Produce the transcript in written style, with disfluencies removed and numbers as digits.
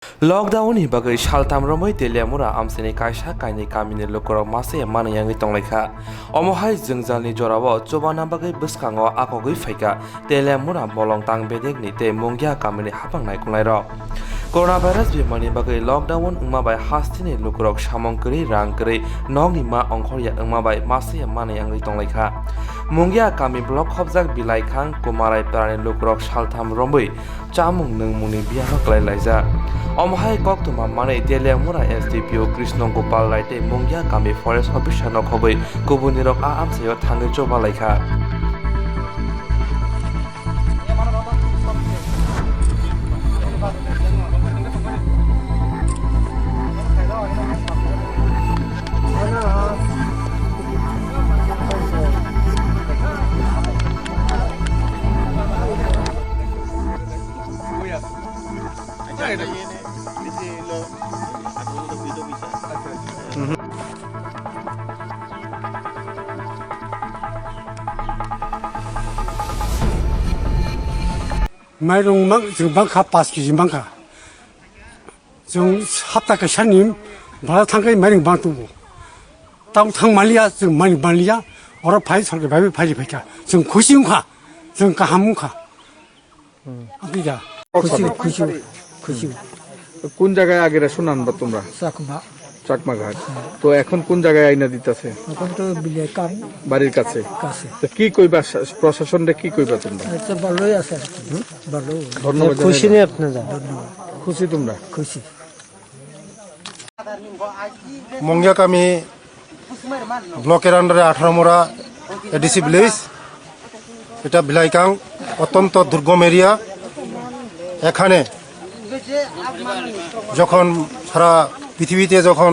Lockdown ni bagai shaltam romoi teliamura amseni kaisa kaini kamini lokorok mase mani yangi tonglaikha omohai jengjalni jorao chobana bagai bwskango akogoi phaika teliamura bolong tang bedek ni te mungya kamini hapangnai kunlairok coronavirus bimani bagai lockdown ungma bai hastini lokorok samongkri rangkri nogni ma ongkhorya ungma bai mase mani yangi tonglaikha mungya kami blok khobjak bilai khang kumarai prani lokorok shaltam romoi chamung nungmuni biaro klailaija Omhai koktuma mane teliamura SDPO Krishna Gopal Laite mungya kami forest officer no khobai kubunirok a amsayo thangai choba laikha 마이롱 지금 방카 바스키지 방카 좀 합다가 샤님 바로 탕가이 마이롱 방두고 땅탕 말리야 지금 마이롱 말리야 어라 바이 설게 바이 바이 백야 지금 구시웅카 지금 가함웅카 아기자 구시 কোন জায়গায় আগে ration আনবা তোমরা সাকমা চাকমা ঘাট তো এখন কোন জায়গায় আইনা দিতেছে এখন তো বিলে কাম বাড়ির কাছে কাছে তো কি কইবা প্রশাসনরে কি কইবা তোমরা তো ভালোই আছে ভালো ধন্যবাদ খুশি নেই আপনারা খুশি তোমরা খুশি মঙ্গিয়াকামি ব্লকের আন্ডারে 18 মোড়া এডিসি ভিলেজ এটা বিলাইকাং অত্যন্ত দুর্গম এরিয়া এখানে যখন সারা পৃথিবীতে যখন